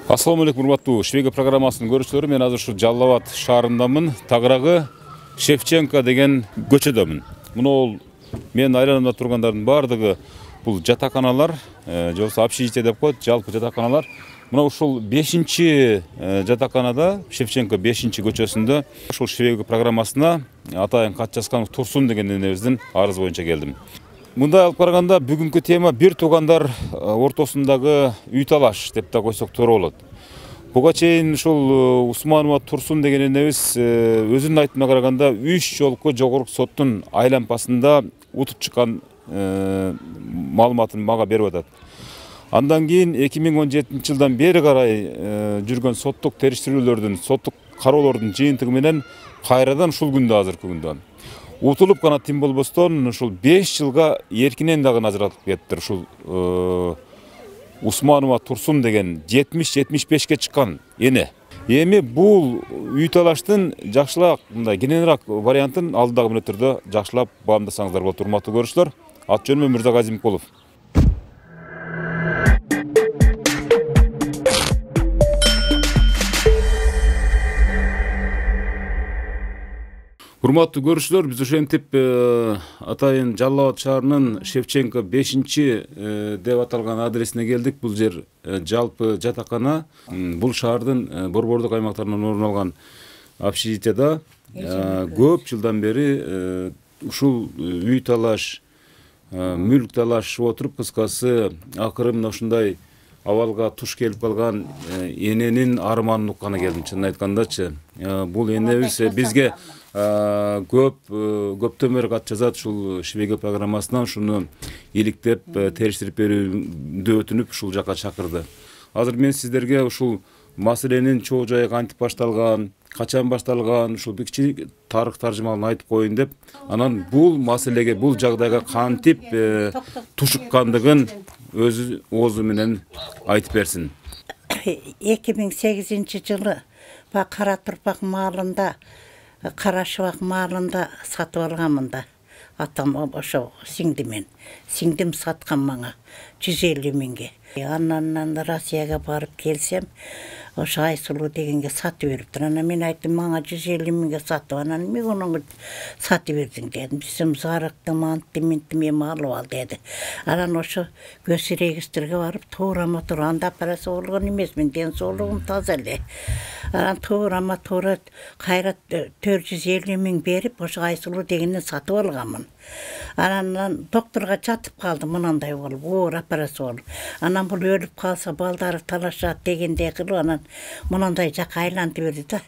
Assalamu алейкум, урматтуу Швега программасынын көрүүчүлөрү. Мен азыр ушу Жалал Абад шаарындамын. Тагыраагы Шевченко деген көчөдөмүн. Муну мен айланымда тургандардын баардыгы бул жатаканалар, же болбосо общежитие деп коет, жалпы жатаканалар. Мына ушул 5-чи жатаканада, Шевченко 5-чи көчөсүндө ушул Швега программасына атайын кат жазган Турсун деген энебиздин арызы боюнча келдим. Мындай алып караганда бүгүнкү тема бир туугандар ортосундагы үй талаш деп да койсок туура болот. Буга чейин ушул Усманова Турсун деген энебиз өзүнүн айтымына караганда 3 жолку жогорку соттун айлампасында утуп чыккан маалыматын мага берип атат. Андан кийин 2017-жылдан бери карай жүргөн соттук териштирүүлөрдүн, соттук кароолордун жыйынтыгы менен кайрадан ушул күндө азыркы күндө утулуп гана тим болбостон ушул 5 жылга эркинен дагы ажыратылып кетиптир. Ушул Усманова Турсун деген 70-75ке чыккан эне. Эми бул үй талаштын жакшылап, мындай кененирээк вариантын алдыдагы мүнөттөрдө жакшылап баамдасаңыздар болот, урматтуу көрүүчүлөр. Ат жөнүм Мырза Газимқулов. Урматтуу көрүүчүлөр, биз ошентип атайын Жалал Абад шаарынын Шевченко 5-чи деп аталган адресине келдик. Бул жер жалпы жатакана. Бул шаардын борбордук аймактарынан орун алган общежитияда көп жылдан бери ушул үй талаш, мүлк талашып отуруп, кыскасы акыры мына ушундай абалга туш келип калган эненин арманын укканы келдим. Чынын айткандачы, бул энебиз бизге көптөн бери кат жазат, ушул Швега программасынан ушуну иликтеп териштирип берүүнү өтүнүп ушул жака чакырды. Азыр мен сиздерге ушул маселенин чоо жайы кантип башталган, качан башталган, ушул кичине тарых таржымалын айтып коеюн деп, анан бул маселеге, бул жагдайга кантип тушуккандыгын өзү оозу менен айтып берсин. 2008-жылы Кара Турпак маалында, Карашыбак маалында сатып алганмын да. Атам ошо сиңдимен. Сиңдим саткан мага 150 миңге. Андан Россияга барып келсем, ошо Айсулуу дегенге сатып бериптир. Анан мен айттым, мага 150 миңге сатып, анан эмне онуңу сатып бердиң дедим. Бизим зарыктым, анттым, эми алып ал деди. Анан ошо көз регистрге барып, туурама туура анда операция болгон эмесмин, ден соолугум таза эле. Анан туурама туура кайра 450 миң берип, ошо Айсулуу дегенин сатып алганмын. Анан докторга жатып калдым, мынандай болуп, оор операция болуп. Анан бул өлүп калса балдары талашат дегендей кылып, анан мынандай жака айлантып берди да,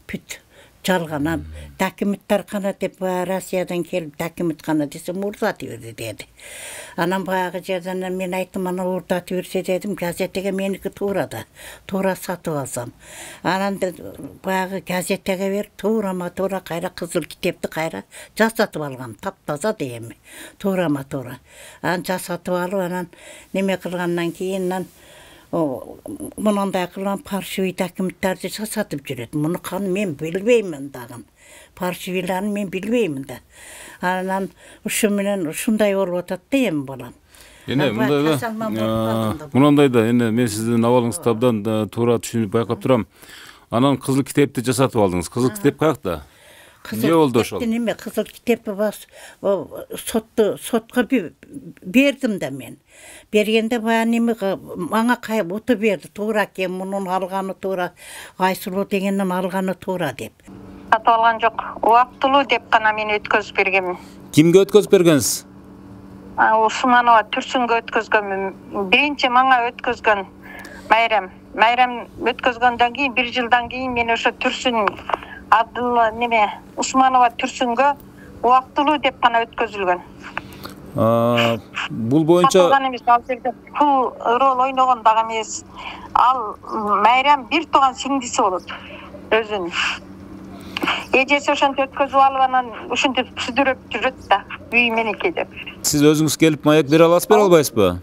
бүт жалган. Документтаркана деп Россиядан келип документкана десем урдатып берди деди. Анан баягы жерден мен айттым, ана урдатып берсе дедим, газетеге меники туура да, туура сатып алсам. Анан баягы газетеге берип, туурама туура кайра кызыл китепти кайра жасатып алгам, таптаза дейми, туурама туура. Анан жасатып алып, анан неме кылгандан кийин мынандай кылган паршивый документтарды жасатып жүрөт. Муну мен билбеймин дагы. Паршивыйларын мен билбеймин да. Анан ушу менен ушундай болуп атат да эми балам. Эне мындай да, эне мен сиздин абалыңызды абдан туура түшүнүп байкап турам. Анан кызыл китепти жасатып алдыңыз. Кызыл китеп каякта? Кызыл китепти неме, кызыл китепти сотко бердим да мен. Бергенде баягы неме мага кайып утуп берди. Туура экен, мунун алганы туура, Айсулуу дегенден алганы туура деп. Сатып алган жок, убактылуу деп гана мен өткөзүп бергенмин. Кимге өткөзүп бергенсиз? Усманова Турсунга өткөзгөнмүн. Биринчи мага өткөзгөн Майрам өткөзгөндөн кийин 1 жылдан кийин мен ошо Турсун Абдулла неме Усманова Турсунга убактылуу деп гана өткөзүлгөн. Бул боюнча бул рол ойногон дагы эмес. Ал Майрам бир тууган сиңдиси болот өзүнүн. Эжеси ошентип өткөзүп алып, анан ушинтип сүдүрөп жүрөт да, үй меники деп. Сиз өзүңүз келип маек бере аласыз, бере албайсызбы?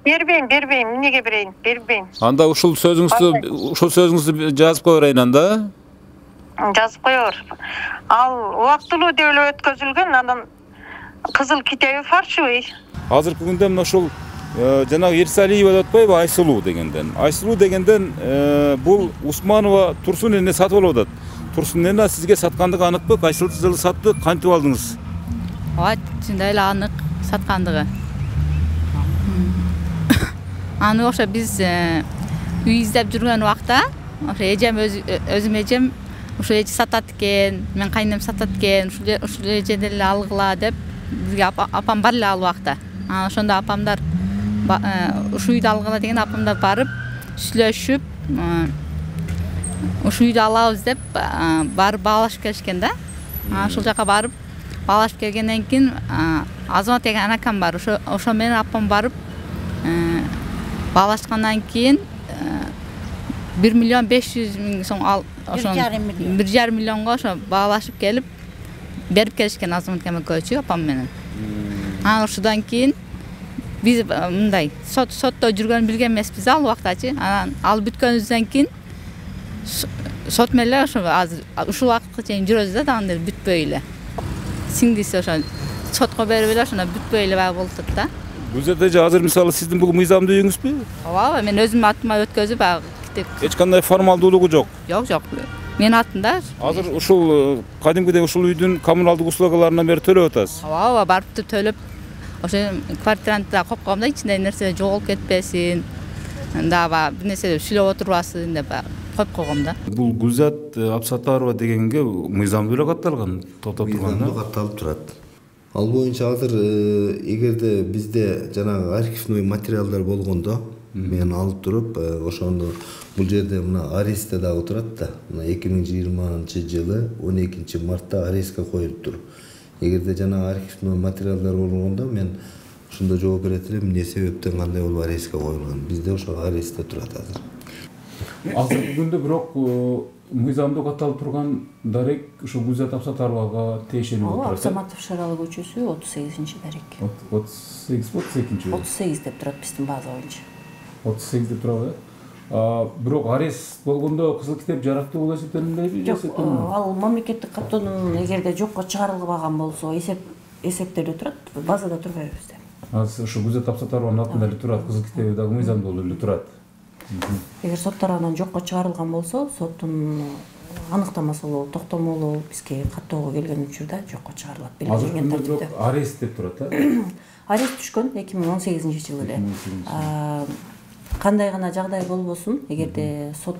Бербейм, эмнеге берейин? Бербейм. Анда ушул сөзүңүздү жазып кое берейин анда. Жазып коёбур. Ал убактылуу деп өткөзүлгөн, анан кызыл китеби фаршивый. Азыркы күндө мына ушул Жанагы Ерсалиева деп атпайбы, Айсулуу дегенден. Айсулуу дегенден бул Усманова Турсун эне сатып алып атат. Турсун эне сизге саткандыгы аныкпы? Кайсы жылы сатты? Кантип алдыңыз? Ооба, чындап эле анык саткандыгы. Аны ошо биз үй издеп жүргөн убакта, ошо эжем өзүм эжем ушул эже сатат экен, мен кайнем сатат экен, ушул эжеден эле алгыла деп бизге апам бар эле ал убакта. Ошондо апамдар ушул үйдү алгыла деген апамдар барып сүйлөшүп, ушул үйдү алабыз деп барып баалашып келишкен да. Ошол жака барып баалашып келгенден кийин Азамат деген анакам бар. Ошо менен апам барып баалашкандан кийин 1.500.000 сом ал ошо 1,5 миллионго ошо баалашып келип берип келишкен Азамат экөөчү апам менен. Ошодан кийин биз мындай сотто жүргөнүн билген эмеспиз ал убактачы. Анан ал бүткөнүбүздөн кийин сот менен ошо азыр ушул убакытка чейин жүрөбүз да, анда бүтпөй эле. Сиңдиси ошо сотко берип эле ошондо бүтпөй эле баягы болуп атат да. Гүлзат эже, азыр мисалы сиздин бул мыйзамдуу үйүңүзбү? Ооба, мен өзүм атыма өткөзүп баягы эч кандай формалдуулугу жок. Жок. Менин атымда. Азыр ушул кадимгидей ушул үйдүн коммуналдык услугаларынан бери төлөп атасыз. Ооба, барып төлөп ошо квартиранты да коюп койгом да, ичинде нерсе жоголуп кетпесин. Дагы бир нерсе сүйлөп отурбасын деп коюп койгом да. Бул Гүлзат Абсатарова дегенге мыйзамдуу эле катталган, токтоп турган да. Мыйзамдуу катталып турат. Ал боюнча азыр эгерде бизде жанагы архивный материалдар болгондо мен алып туруп, ошондо бул жерде мына арестте дагы турат да. Мына 2020-жылы 12 мартта арестке коюлуптур. Эгерде жанагы архивный материалдар болгондо мен ошондо жооп берет элем, эмне себептен кандай болуп арестке коюлган. Бизде ошо арестте турат азыр. Азыркы күндө бирок мыйзамдуу катталып турган дарек ушу Гүлзат Абсатаровага тиешелүү болуп турат. Саматов Шаралы көчөсү 38-дарек. 38 38 деп турат биздин база боюнча. 38 деп турабы? Бирок арест болгондо кызыл китеп жарактуу болуп эсептелинбейби? Жок, ал мамлекеттик каттоонун эгерде жокко чыгарылбаган болсо эсептеле турат, базада турбайбыз бизде. Азыр ушу Гүлзат Абсатарованын атында эле турат, кызыл китеби дагы мыйзамдуу эле турат. Эгер сот тарабынан жокко чыгарылган болсо, соттун аныктамасылуу, токтомолуу бизге каттоого келген учурда жокко чыгарылат. Белгиленген тартипте. Арест деп турат, Арест түшкөн 2018-жылы эле. Кандай гана жагдай болбосун, эгерде сот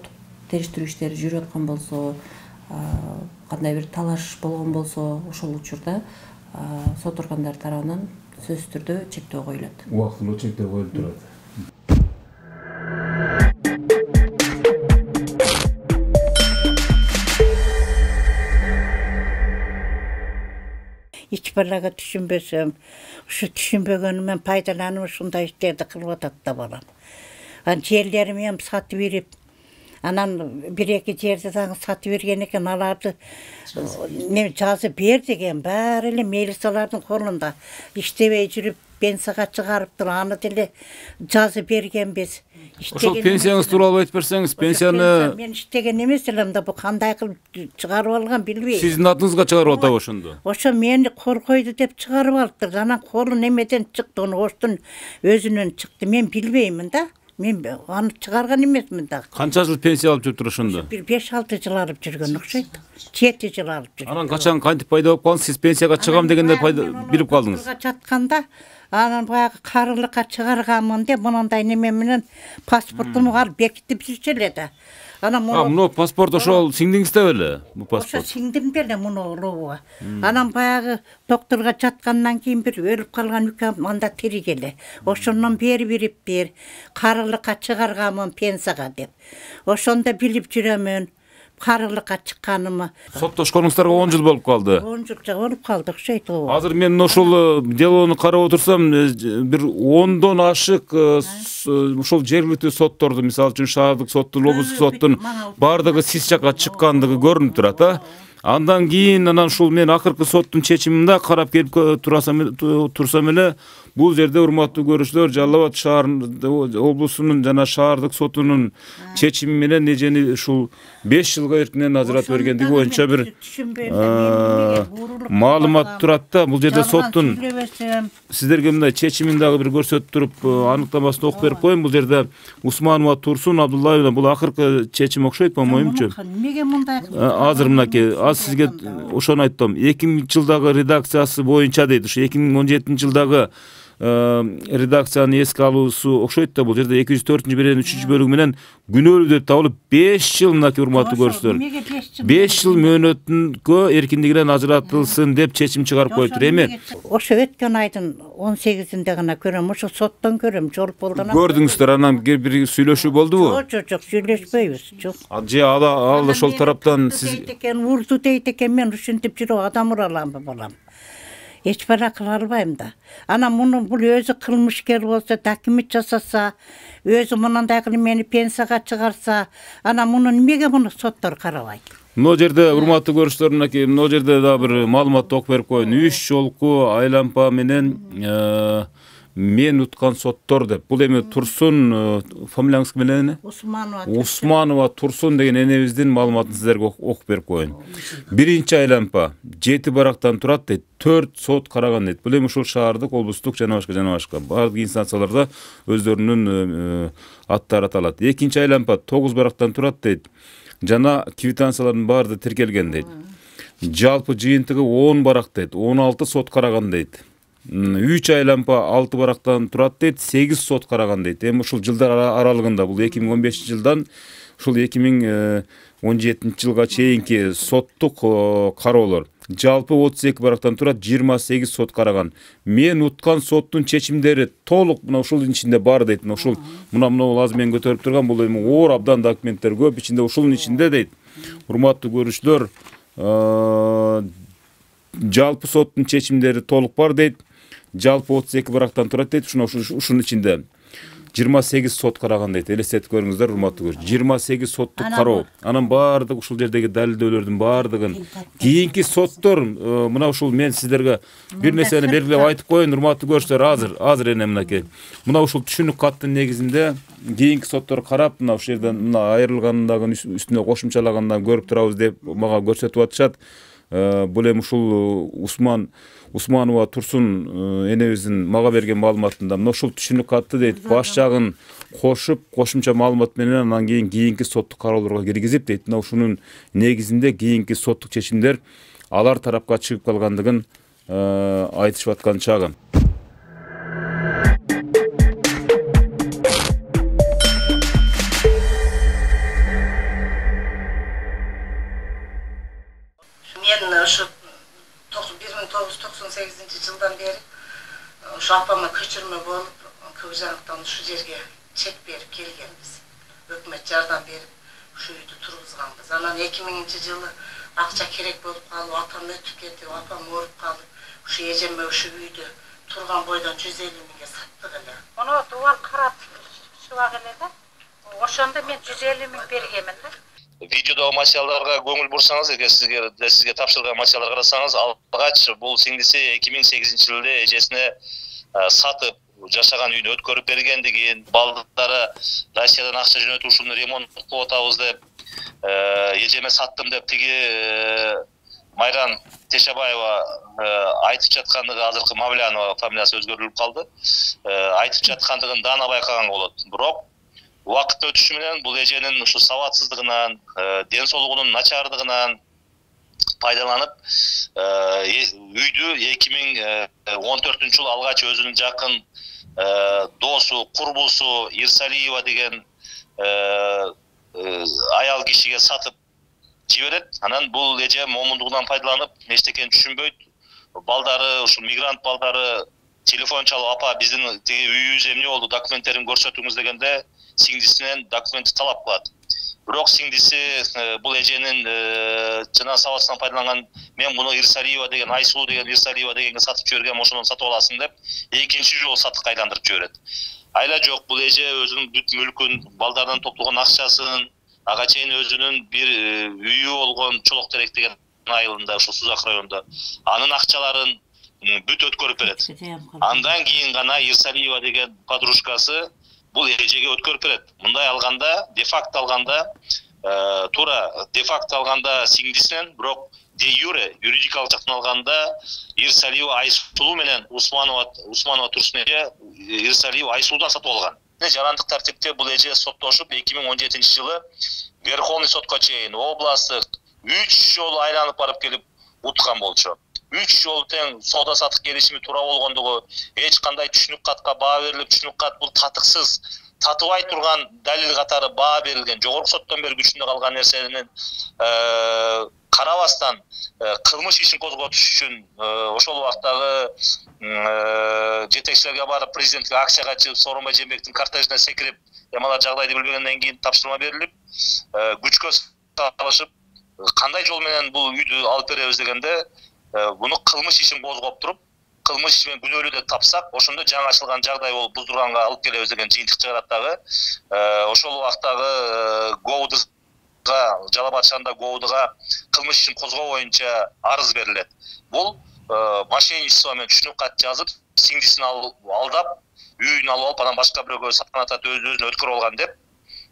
териштирүү иштери жүрүп аткан болсо, кандай бир талаш болгон болсо, ошол учурда сот органдары тарабынан сөзсүз түрдө чектөө коюлат. Убактылуу чектөө коюлуп турат. Hiç балага түшүнбөсөм, ушу түшүнбөгөнүмөн пайдаланып ушундай иштерди кылып атат да балам. Жерлерimi hem сатып берип, анан бир-эки жерди дагы сатып берген экен, аларды не жазып бер деген баары эле милициялардын колунда иштебей жүрүп пенсияга чыгарып туруп, аны деле жазып бергенбиз. Ошол пенсияңыз тууралуу айтып берсеңиз, пенсияны мен иштеген эмес элем да, бу кандай кылып чыгарып алган билбейм. Сиздин атыңызга чыгарып атабы ошондо? Ошо мени коргойду деп чыгарып алыптыр. Анан колу немеден чыкты, ону оштун өзүнөн чыкты. Мен билбеймин да. Мен аны чыгарган эмесмин да. Канча жыл пенсия алып жүрүптүр ошондо? Bir 5-6 жыл алып жүргөн окшойт. 7 жыл алып жүргөн. Анан качан кантип пайда болуп калды? Сиз пенсияга чыгам дегенде билип калдыңыз. Жатканда анан баягы карылыкка чыгарганмын деп мындай неме менен паспортумду алып бекитип жүрчү эле да. Анан муну паспорт ошол сиңдиңизде беле? Бу паспорт. Ошо сиңдимде эле муну улууга. Анан баягы докторга жаткандан кийин бир өлүп калган үкем анда тирик эле. Ошондон бери бирип бер карылыкка чыгарганмын пенсияга деп. Ошондо билип жүрөмүн. Карылыкка чыкканымы. Соттошконуңуздарга 10 жыл болуп калды. 10 жыл болуп калды окшойт. Азыр мен ошол делону карап отурсам, бир 10дон ашык ошол жергиликтүү сотторду, мисалы үчүн шаардык соттун, облустук соттун бардыгы сиз жака чыккандыгы көрүнүп турат, Андан кийин анан ушул мен акыркы соттун чечиминде карап келип турсам эле бул жерде урматтуу көрүүчүлөр Жалал Абад облусунун жана шаардык сотунун чечими менен эжени ушул 5 жылга эркинен ажыратып бергендиги боюнча бир маалымат турат да. Бул жерде соттун сиздерге мындай чечимин дагы бир көрсөтүп туруп аныктамасын окуп берип коеюн. Бул жерде Усманова Турсун Абдуллаевна бул акыркы чечим окшойт по-моюмчу. Азыр мынакей аз сизге ошону айттым. 2000 жылдагы редакциясы боюнча дейт. Ушу 2017 жылдагы редакцияны эске алуусу окшойт да. Бул жерде 204 беренин 3 бөлүгү менен күнөөлүү деп табылып 5 жыл мынакей урматтуу көрүүчүлөр 5 жыл мөөнөткө эркиндигинен ажыратылсын деп чечим чыгарып коюптур. Эми ошо өткөн айдын 18-inde гана көрөм, ошо соттон көрөм, жолполдон. Көрдүңүздөр, анан бир сүйлөшүү болдубу? Жок, сүйлөшпөйбүз. Жок. Же ал ошол тараптан сиз урду дейт экен, мен ушинтип жүрүп адам ураламбы болам. Эч бара кыла албайм да. Анан муну бул өзү кылмышкер болсо, документ жасаса, өзү мындай кылып мени пенсияга чыгарса, анан муну эмнеге муну соттор карабайт? Мына жерде урматтуу көрүүчүлөр, мынакей мына жерде да бир маалымат окуп берип коеюн. 3 жолку айлампа менен мен уткан соттор деп. Бул эми Турсун фамилияңыз ким эле? Усманова Турсун деген энебиздин маалыматын сиздерге окуп берип коеюн. Биринчи айлампа 7 барактан турат дейт. 4 сот караган дейт. Бул эми ушул шаардык, облустук жана башка бардык инстанцияларда өздөрүнүн аттары аталат. Экинчи айлампа 9 барактан турат дейт. Жана квитанциялардын баары тиркелген дейт. Жалпы жыйынтыгы 10 барак дейт. 16 сот караган дейт. 3 айлампа 6 барактан турат дейт. 8 сот караган дейт. Эми ушул жылдар аралыгында бул 2015 жылдан ушул 2017 жылга чейинки соттук кароолор жалпы 32 барактан турат, 28 сот караган. Мен уткан соттун чечимдери толук мына ушул ичинде бар дейт. Ушул мына азыр мен көтөрүп турган бул эми оор абдан документтер көп ичинде, ушунун ичинде дейт. Урматтуу көрүүчүлөр, жалпы соттун чечимдери толук бар дейт. Жалпы 32 барактан турат дейт. Ушунун ичинде 28 сот караган дейт. Элестетип көрүңүздөр, урматтуу көрүүчүлөр. 28 соттук кароо. Анан баардык ушул жердеги далилдөөлөрдүн баардыгын кийинки соттор, мына ушул мен сиздерге бир нерсени белгилеп айтып коеюн, урматтуу көрүүчүлөр, азыр эне мынакей. Мына ушул түшүнүк каттын негизинде кийинки соттор карап, мына ушул жерден мына айрылгандагы үстүнө кошумчалагандан көрүп турабыз деп мага көрсөтүп атышат. Бул эми ушул Усманова Турсун энебиздин мага берген маалыматында мына ушул түшүнүк катты дейт. Баш жагын кошуп, кошумча маалымат менен анан кийинки соттук кароолорго киргизип дейт. Мына ушунун негизинде кийинки соттук чечимдер алар тарапка чыгып калгандыгын айтышып аткан чагы. Мен ошо 1998 жылдан бери ошо апама көчүрмө болуп, Көкжанактан ушу жерге чек берип келгенбиз. Өкмөт жардам берип, ушу үйдү тургузганбыз. Анан 2000 жылы акча керек болуп калып, апам өтүп кетип, апам ооруп калып, ушу эжеме ушу үйдү турган бойдон 150 миңге саттык эле. Муну дубал карап чыгак эле да. Ошондо мен 150 миң бергенмин да. Видеодагы материалдарга көңүл бурсаңыз, эгер сизге тапшырылган материалдар карасаңыз, алгач бул сиңдиси 2008 жылда эжесине сатып жашаган үйүнө өткөрүп бергендигин, балдары Россиядан акча жөнөтүп ушуну ремонт кылып атабыз деп эжеме саттым деп тиги Майран Тешабаева айтып жаткандыгы, азыркы Мавлянова фамилиясы өзгөрүлүп калды, айтып жаткандыгын даана байкаган болот. Бирок убакыт өтүшү менен бул эженин ушу сабатсыздыгынан, ден соолугунун начардыгынан пайдаланып, үйдү 2014 жылы алгач өзүнүн жакын досу, курбусу Ирсалиева деген аял кишиге сатып жиберет. Анан бул эже момундугунан пайдаланып, эчтекени түшүнбөйт. Балдары, ушул мигрант балдары телефон чалып, апа биздин тиги үйүбүз эмне болду, документтерин көрсөтүңүз дегенде сиңдисинен документти талап кылат. Бирок сиңдиси бул эженин жана сабатсынан пайдаланган, мен муну Ирсалиева деген, Айсулуу деген Ирсалиева дегенге сатып жибергем, ошондон сатып аласың деп, экинчи жолу сатыкка айландырып жиберет. Айла жок, бул эже өзүнүн бүт мүлкүн, балдардан топтолгон акчасын, ага чейин өзүнүн бир үйү болгон Чолок Терек деген айылында, ошол Сузак районунда. Анын акчаларын бүт өткөрүп берет. Андан кийин гана Ирсалиева деген подружкасы бул эжеге өткөрүп берет. Мындай алганда, де-факто алганда, сиңдисинен, бирок де юре, юридикалык жактан алганда Ирсалиева Айсулуу менен Усманова Турсун эже Ирсалиева Айсулуудан сатып алган. Жарандык тартипте бул эже соттошуп 2017-жылы Верховный сотко чейин областтык 3 жолу айланып барып келип уткан болчу. 3 жолу тең соода сатык келишими туура болгондугу, эч кандай түшүнүк катка баа берилип, түшүнүк кат бул татыксыз, татыбай турган далил катары баа берилген, жогорку соттон бери күчүндө калган нерсенин карабастан кылмыш ишин козготуш үчүн ошол убактагы жетекчилерге барып президенттик акцияга чыгып Сооронбай Жээнбековдун кортежине секирип, эмалар жагдайды билбегенден кийин тапшырма берилип, күчкө салышып, кандай жол менен бул үйдү алып беребиз дегенде, буну кылмыш ишин козгоп туруп, кылмыш иш менен күнөөлүү деп тапсак, ошондо жаңы ачылган жагдай болуп буздурганга алып келебиз деген жыйынтык чыгарат дагы. Ошол убактагы ГОУДга, Жалал Абад шаарында ГОУДга кылмыш ишин козгоо боюнча арыз берилет. Бул мошенничество менен түшүнүк кат жазып, сиңдисин алдап, үйүн алып алып, анан башка бирөөгө саткан атат өзүнө өткөрүп алган деп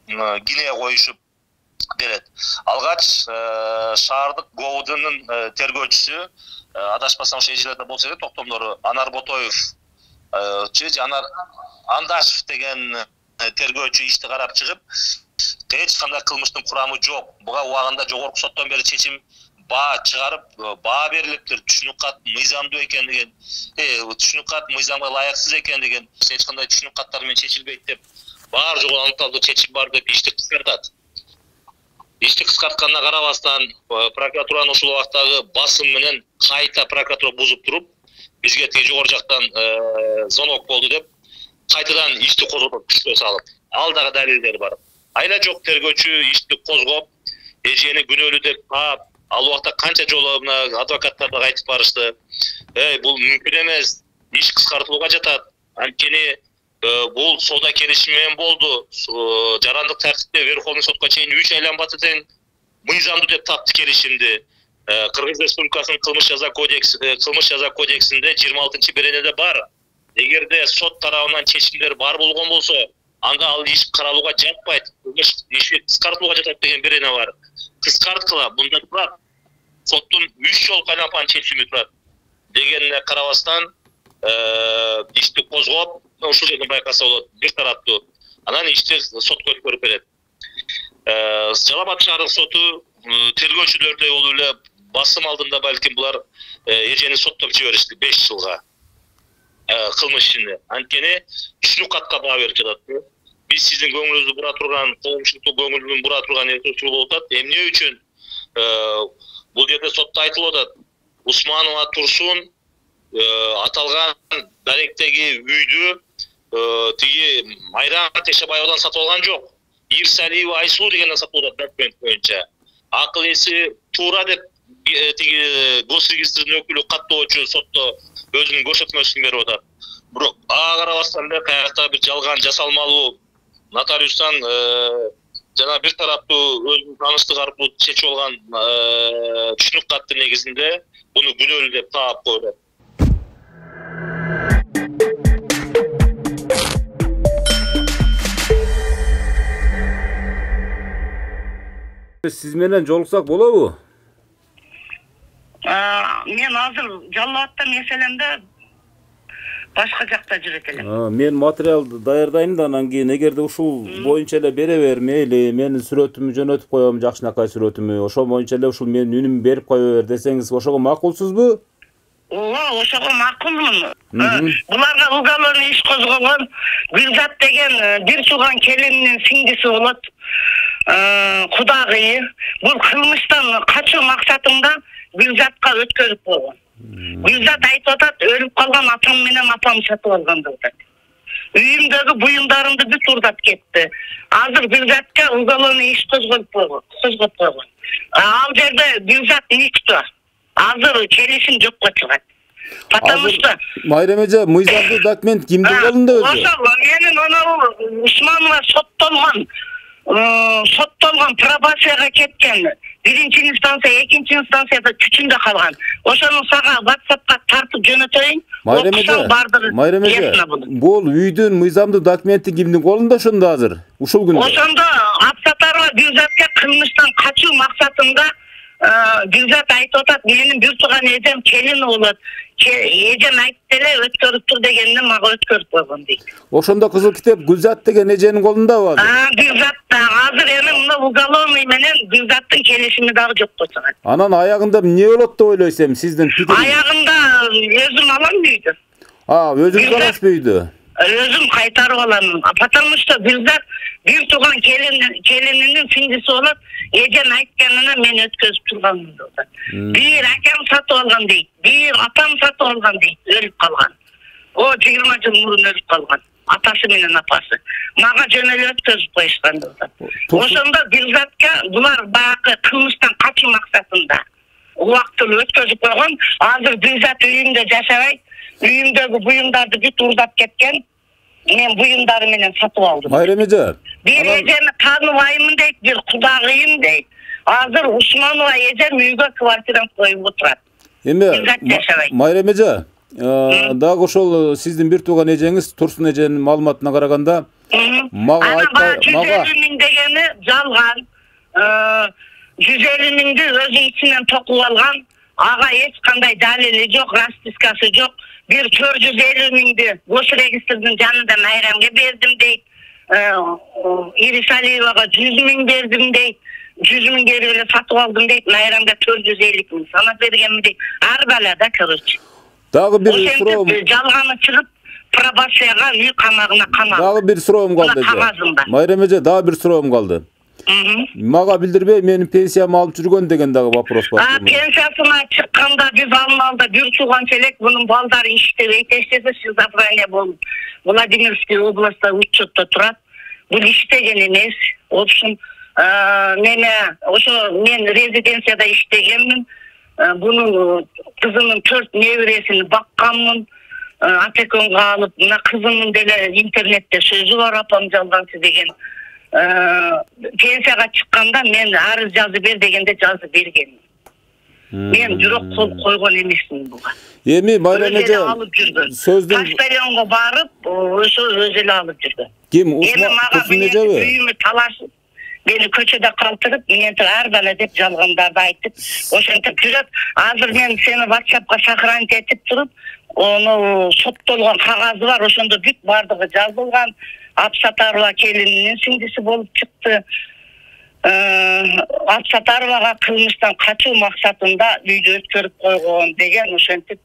кинеге коюшуп берет. Алгач шаардык ГОУДунун тергөөчүсү, адашпасам ошо эжелерде болсо керек, токтомдору Анар Ботоев же Андашев деген тергөөчү ишти карап чыгып, эч кандай кылмыштын курамы жок. Буга убагында жогорку соттон бери чечим баа чыгарып, баа берилиптир, түшүнүк кат мыйзамдуу экендигин, түшүнүк кат мыйзамга ылайыксыз экендигин, эч кандай түшүнүк каттар менен чечилбейт деп, баары жогу аныкталды, чечим бар деп ишти кыскартат. Ишти кыскартканына карабастан, прокуратуранын ушул убактагы басым менен кайта прокуратура бузуп туруп, бизге тиги жогору жактан звонок болду деп, кайтадан ишти козготуп күчкө салып, ал дагы далилдери бар. Айла жок тергөөчү ишти козгоп, эжени күнөөлүү деп таап, ал убакта канча жолу мына адвокаттар да айтып барышты. Бул мүмкүн эмес, иш кыскартылууга жатат. Анткени бул соода келишими менен болду. Жарандык тартипте Верховный сотко чейин 3 айланбады тең мыйзамдуу деп тапты келишимди. Кыргыз Республикасынын кылмыш жаза кодексинде 26-беренеде бар. Эгерде сот тарабынан чечимдер бар болгон болсо, анда ал иш каралууга жатпайт, иши кыскартууга жатат деген берене бар. Кыскарткыла, мында турат. Соттун 3 жолку айланпан чечими турат дегенине карабастан, ишти козгоп, ушул жерден байкаса болот, бир тараптуу. Анан ишти сотко өткөрүп берет. Жалал Абад шаардык соту тергөөчүлөрдөй болуп эле басым алдында балким булар эжени соттоп жиберишти 5 жылга. Кылмыш ишине. Анткени түшүнүк катка баа берип жатат. Биз сиздин көңүлүңүздү бура турган, коомчулуктун көңүлүн бура турган нерсе болуп атат. Эмне үчүн бул жерде сотто айтылып атат. Усманова Турсун аталган даректеги үйдү тиги Майрам Тешебаевадан сатып алган жок. Ирсалиева Айсулуу дегенден сатып алат документ боюнча. Акыл эси туура деп тиги госрегистрдин өкүлү каттоочу сотто өзүнүн көрсөтмөсүн берип атат. Бирок ага карабастан эле каякта бир жалган жасалмалуу нотариустан жана бир тараптуу өзүнүн тааныштыгы аркылуу чечип алган түшүнүк каттын негизинде буну күнөөлүү деп таап коюлат. Siz менен жолуксак болобу? Мен азыр Жалал Абадта меселемде башка жакта жүрөт элем. Мен материал даярдайм да, анан кийин эгерде ушул боюнча эле бере бер, мейли, менин сүрөтүмдү жөнөтүп коем, жакшынакай сүрөтүмдү, ошол боюнча эле ушул менин үнүмдү берип кое бер десеңиз, ошого макулсузбу? Ооба, ошого макулмун. Буларга уголовный иш козгогон Гүлзат деген бир тууган келининин сиңдиси болот. Кудагыйы. Бул кылмыштан качуу максатында Гүлзатка өткөрүп койгон. Гүлзат айтып атат, өлүп калган атам менен апам сатып алган деп. Үйүмдөгү буюмдарымды бүт урдап кетти. Азыр Гүлзатка уголовный иш козгоп койгон. Ал жерде Гүлзат никто. Азыр келишим жокко чыгат. Потому что Майрам эже, мыйзамдуу документ кимдин колунда өзү? Ошол менин Усманова соттолгон пробацияга кеткен Birinci instansiya, ikinci instansiyada küçünde kalgan. Oşonu sağa WhatsApp'a tartıp jönötөйүн. Mayrem eje, bol üydün mıyzamdı dokumenti kimdin kolunda şunda hazır? Uşul günde. Oşonda Apsatarova Gülzatga kılmıştan kaçуу maksatında Gülzat aytып атат, менин бир тууган эжем келин болот. Эжем айтты эле өткөрүптүр дегенде мага өткөрүп койгон дейт. Ошондо кызыл китеп Гүлзат деген эженин колунда бар. Гүлзат да азыр эми мына уголовный менен Гүлзаттын келишими дагы жокко чыгат. Анан аягында эмне болот деп ойлойсуң сиздин пикириңиз? Аягында өзүм алам дейди. Өзүңүз аласызбы үйдү? Өзүм кайтарып алам. Потому что Гүлзат бир тууган келининин сиңдиси болот. Эжем айтканына мен өткөзүп турганмын дейт. Бир акам сатып алган дейт. Бир атам сатып алган дейт. Өлүп калган. О 20 жыл мурун өлүп калган. Атасы менен апасы. Мага жөн эле өткөзүп коюшкан дейт. Ошондо Гүлзатка булар баягы кылмыштан качуу максатында убактылуу өткөзүп койгон. Азыр Гүлзат үйүндө жашабайт. Үйүмдөгү буюмдарды бүт урдап кеткен. Мен буюмдары менен сатып алдым. Майрем эже. Bir ejemi tanımayımın deyip, bir kudağıyım deyip. Hazır Usmanova ejem үйгө kvartiram koyup oturat. Майрем эже, дагы ошол сиздин бир тууган эжеңиз Турсун эженин маалыматына караганда, мага 150 миң дегени жалган. 150 миңди өзүнүн ичинен токуп алган. Ага эч кандай далили жок, распискасы жок. Bir 450 миңди госрегистрдин жанында Майрамга бердим дейт. İris Aliyeva'ga 100 min verdim deyip 100 min geri öyle satıp aldım deyip Mayram'da 450 min sana vergen mi deyip arbalada kırıç. Dağı bir sorum. Jalganı çıkıp probasiyaga uy kamagına kanal. Dağı bir sorum kaldı. Mayram eje dağı bir sorum kaldı. Maga bildirbey menin pensiyamı alıp жүргөн деген дагы вопрос бар. Pensiyasına çıkkanda biz Almalı'da bir tuğan çelek bunun baldarı iştebeyt eştesi şizofreniya болуп. Владимирский областта учетта турат. Бул иштеген эмес. Обшун ошо мен резиденцияда иштегенмин. Бунун кызынын 4 небересин бакканмын. Опекунга алып, мына кызымдын деле интернетте сөзү бар апам жалганчы деген. Пенсияга чыкканда мен арыз жазып бер дегенде жазып бергенмин. Мен жүрөк кол койгон эмесмин буга. Эми Майрам эже сөздүн Каштальонго барып, ошо өзү эле алып жүргөн. Ким? Турсун эжеби? Үйүмү талашып, мени көчөдө калтырып, мен ар бала деп жалгандарды айтып, ошентип жүрөт. Азыр мен сени WhatsAppка сохранить этип туруп, ону соттолгон кагазы бар, ошондо бүт бардыгы жазылган. Апсатарова келининин сиңдиси болуп чыкты. Апсатаровага кылмыштан качуу максатында үйдү өткөрүп койгон деген ошентип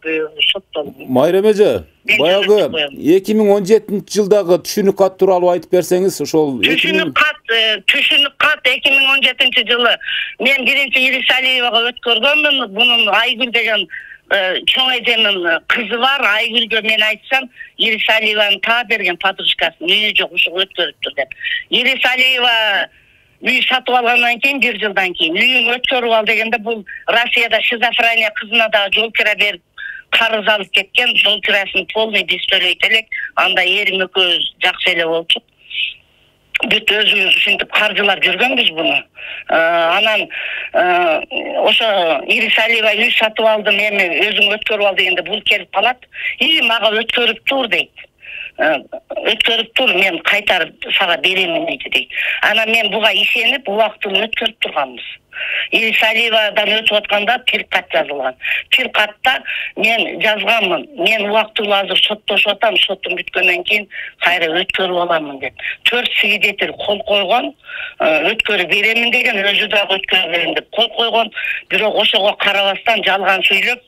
соттолду. Майрам эже, баягы 2017-жылдагы түшүнүк кат тууралуу айтып берсеңиз, ошол түшүнүк кат 2017-жылы мен биринчи Ирис Алиевага өткөргөнмүн. Бунун Айгүл деген чоң эжемдин кызы бар. Айгүлгө мен айтсам, Ирис Алиеванын таа берген подружкасын үйү жок ушуга өткөрүптүр деп. Ирис Алиева үй сатып алгандан кийин 1 жылдан кийин үйүң өткөрүп ал дегенде бул Россияда шизофрения кызына да жол кира берип карыз алып кеткен. Жол кирасын полный биз төлөйт элек. Анда эрим экөөбүз жакшы эле болчук. Бүт өзүбүз ушинтип каржылап жүргөнбүз буну. Анан ошо Ирис Алиева үй сатып алдым, эми өзүң өткөрүп ал дегенде бул келип калат. Мага өткөрүп тур дейт. Өткөрүп тур, мен кайтарып сага беремин дейт. Анан мен буга ишенип убактылуу өткөрүп турганбыз. Ирис Алиевадан өтүп атканда пиркат жазылган. Пиркатта мен жазганмын. Мен убактылуу азыр соттошуп атам, соттун бүткөндөн кийин кайра өткөрүп аламын деп. 4 свидетель кол койгон, өткөрүп беремин деген, өзү дагы өткөрүп берем деп кол койгон. Бирок ошого карабастан жалган сүйлөп,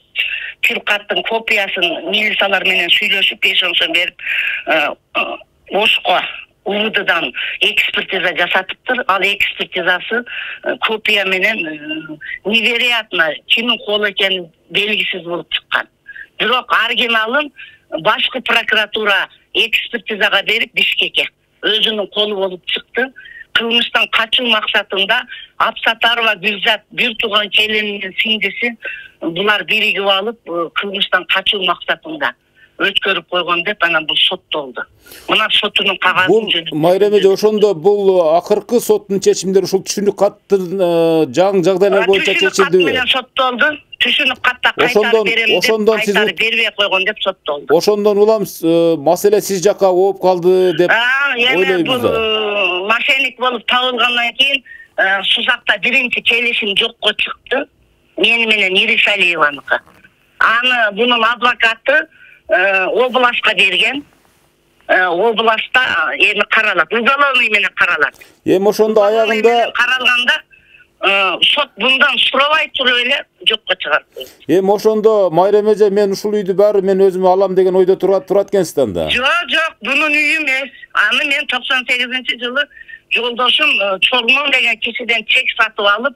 пиркаттын копиясын милициялар менен сүйлөшүп, пешонсон берип, Ошко УВДдан экспертиза жасатыптыр. Ал экспертизасы копия менен невероятно кимдин колу экени белгисиз болуп чыккан. Бирок оригиналын башкы прокуратура экспертизага берип Бишкекке өзүнүн колу болуп чыкты. Кылмыштан качуу максатында Апсатарова Гүлзат бир тууган келининин сиңдиси булар биригип алып кылмыштан качуу максатында өткөрүп койгон деп анан бул соттолду. Мына сотунун кагазын Бул Майрам эже ошондо бул акыркы соттун чечимдери ушул түшүнүк каттын жаңы жагдайлар боюнча чечилдиби? Менен соттолду. Түшүнүк катта кайтарып берем деп кайтарып бербей койгон деп соттолду. Ошондон улам маселе сиз жакка ооп калды деп ойлойбуз да. Бул мошенник болуп табылгандан кийин Сузакта биринчи келишим жокко чыкты. Мени менен Ирисалиеваныкы. Аны бунун адвокаты областка берген. Областта эми каралат. Уголовный менен каралат. Эми ошондо аягында каралганда сот мындан сурабай туруп эле жокко чыгарып койду. Эми ошондо Майрам эже мен ушул үйдү баары мен өзүм алам деген ойдо турат экенсиз да. Жок, бунун үйү эмес. Аны мен 98-жылы жолдошум Чормон деген кишиден чек сатып алып,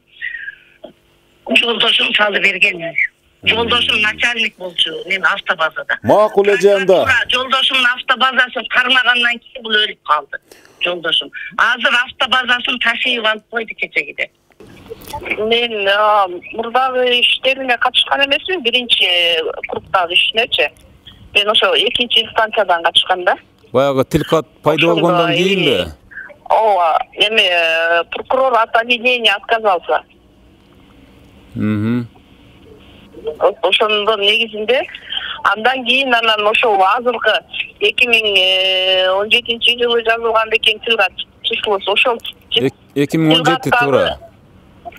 жолдошум салып берген. Жолдошум начальник болчу, мен автобазада. Макул эже анда. Жолдошумдун автобазасын кармагандан кийин бул өлүп калды. Жолдошум. Азыр автобазасын ташыйып алып койду кечегиде. Мен мурдагы иштерине катышкан эмесмин, биринчи кругдагы ишинечи. Мен ошо экинчи инстанциядан катышканда. Баягы тил кат пайда болгондон кийинби? Ооба, эми прокурор от обвинения отказался. Ошондон негизинде андан кийин анан ошол азыркы 2017-жылы жазылган экен тил кат числосу ошол 2017 туура.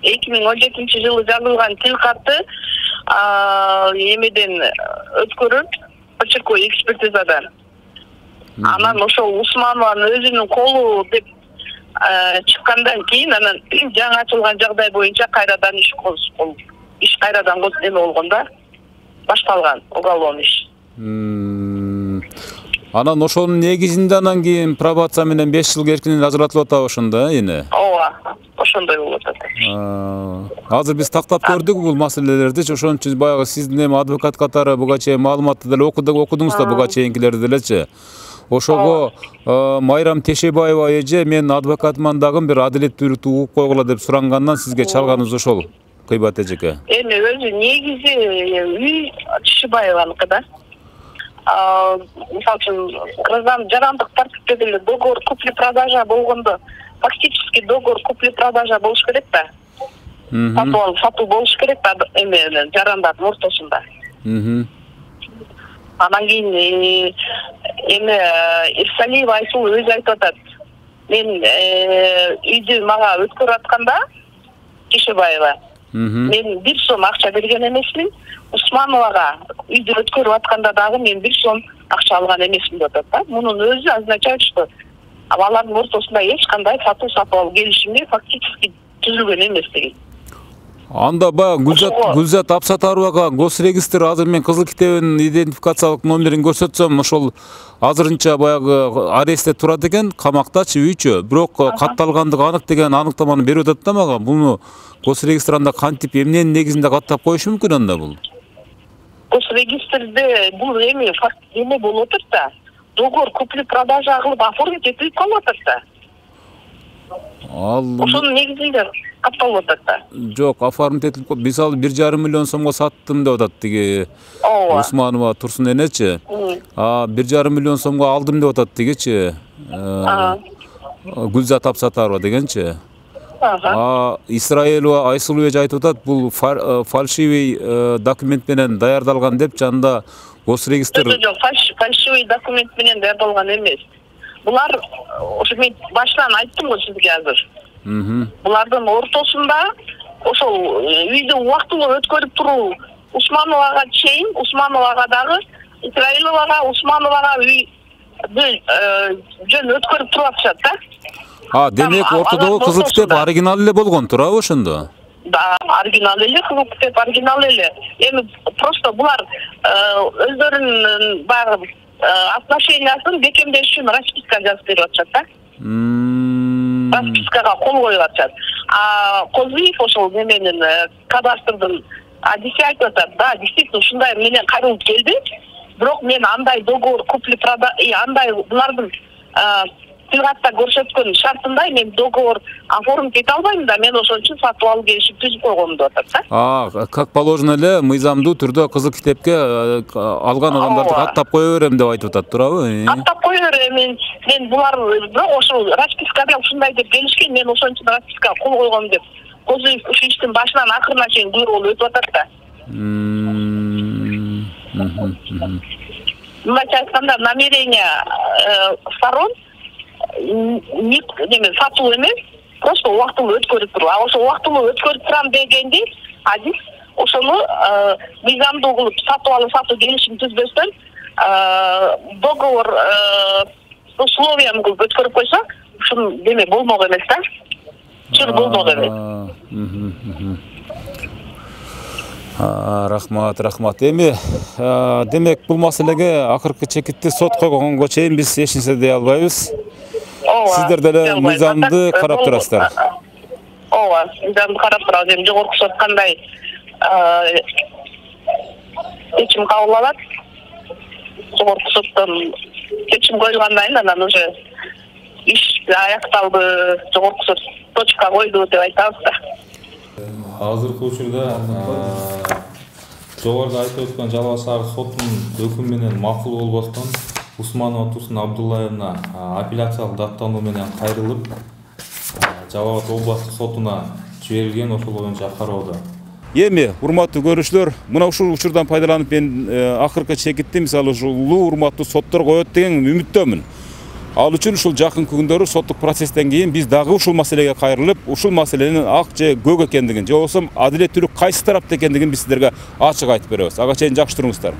2017-жылы жазылган тил катты эмеден өткөрүп почерковой экспертизадан. Анан ошол Усманованын өзүнүн колу деп чыккандан кийин анан жаңы ачылган жагдай боюнча кайрадан иш козголду. Иш кайрадан эме болгондо башталган уголовный иш. Анан ошонун негизинде анан кийин пробация менен 5 жыл эркинен ажыратылып атабы ошондо, эне? Ооба, ошондой болуп атат. Азыр биз тактап көрдүк бул маселелерди, ошон үчүн баягы сиздин эми адвокат катары буга чейин маалыматты деле окудуңуз да буга чейинкилерди делечи. Ошого Майрам Тешебаева эже мен адвокатман дагы бир адилеттүүлүктү угуп койгула деп сурангандан сизге чалганыбыз ошол. Кыйбат эжеке. Эми өзү негизи үй Тешебаеваныкы да. Мисалы үчүн жарандык тартипте деле договор купли-продажа болгондо фактически договор купли-продажа болуш керек да. Сатуу болуш керек да эми жарандардын ортосунда. Анан кийин эми Ирсалиева Айсул өзү айтып атат. Мен үйдү мага өткөрүп атканда Тешебаева мен 1 сом акча берген эмесмин. Усмановага үйдү өткөрүп атканда дагы мен 1 сом акча алган эмесмин деп атат да. Мунун өзү означает, что алардын ортосунда эч кандай сатуу сатып алуу келишими фактически түзүлгөн эмес деген. Анда баягы Гүлзат Абсатаровага госрегистр азыр мен кызыл китебинин идентификациялык номерин көрсөтсөм, ошол азырынча баягы арестте турат экен, камактачы, үйчө. Бирок катталгандыгы анык деген аныктаманы берип атат да мага. Буну госрегистр анда кантип эмненин негизинде каттап коюшу мүмкүн анда бул? Госрегистрде бул эми факт эме болуп атат да. Договор купли-продажа кылып оформить этилип калып атат да. Ошонун негизинде катталып атат да. Жок, оформить этилип, мисалы 1,5 миллион сомго саттым деп атат тиги Усманова Турсун энечи. 1,5 миллион сомго алдым деп атат тигичи. Гүлзат Абсатарова дегенчи. Исраилова Айсул эже айтып атат, бул фальшивый документ менен даярдалган деп, жанда госрегистр. Жок, фальшивый документ менен даярдалган эмес. Булар ошо мен башынан айттым го сизге азыр. Булардын ортосунда ошол үйдү убактылуу өткөрүп туруу Усмановага чейин, Усмановага дагы, Исраиловага, Усмановага үйдү жөн өткөрүп туруп атышат да. Демек ортодогу кызыл китеп оригинал эле болгон туурабы ошондо? Да, оригинал эле, кызыл китеп оригинал эле. Эми просто булар өздөрүнүн баягы отношениясын бекемдеш үчүн расписка жазып берип атышат да. Распискага кол коюп атышат. Козуев ошол неменин кадастрдын адиси айтып атат, да, действительно ушундай менен кайрылып келди. Бирок мен андай договор купли-продажа, андай булардын тил катта көрсөткөн шартындай мен договор оформить ете албайм да, мен ошон үчүн сатып алуу келишим түзүп койгом деп атат да. Как положено эле мыйзамдуу түрдө кызыл китепке алган адамдарды каттап кое берем деп айтып атат, туурабы? Каттап кое берем, мен булар бирок ошол распискада ушундай деп келишкен, мен ошон үчүн распискага кол койгом деп. Козуев ушу иштин башынан акырына чейин буйругу өтүп атат да. Мындайча айтканда, намерение сторон сатуу эмес, просто убактылуу өткөрүп туруу. А ошо убактылуу өткөрүп турам дегенди адис ошону мыйзамдуу кылып сатуу келишим түзбөстөн договор условиям кылып өткөрүп койсо, ушун деме болмок эмес да. Чыр болмок эмес. Рахмат. Эми демек бул маселеге акыркы чекитти сот койгонго чейин биз эч нерсе дей албайбыз. Сиздер деле мыйзамды карап турасыздар. Ооба, мыйзамды карап турабыз. Эми жогорку сот кандай чечим кабыл алат? Жогорку соттон чечим коюлгандан кийин анан уже иш аякталды, жогорку сот точка койду деп айтабыз да. Азыркы учурда жогоруда айтып өткөн Жалал Абад шаардык соттун өкүмү менен макул болбостон Усманова Турсун Абдуллаевна апелляциялык даттануу менен кайрылып Жалал Абад областык сотуна жиберилген, ошол боюнча кароодо. Эми урматтуу көрүүчүлөр, мына ушул учурдан пайдаланып мен акыркы чекитти мисалы ушул урматтуу соттор коет деген үмүттөмүн. Ал үчүн ушул жакынкы күндөрү соттук процесстен кийин биз дагы ушул маселеге кайрылып, ушул маселенин ак же көк экендигин, же болбосо адилеттүүлүк кайсы тарапта экендигин биз сиздерге ачык айтып беребиз. Ага чейин жакшы туруңуздар.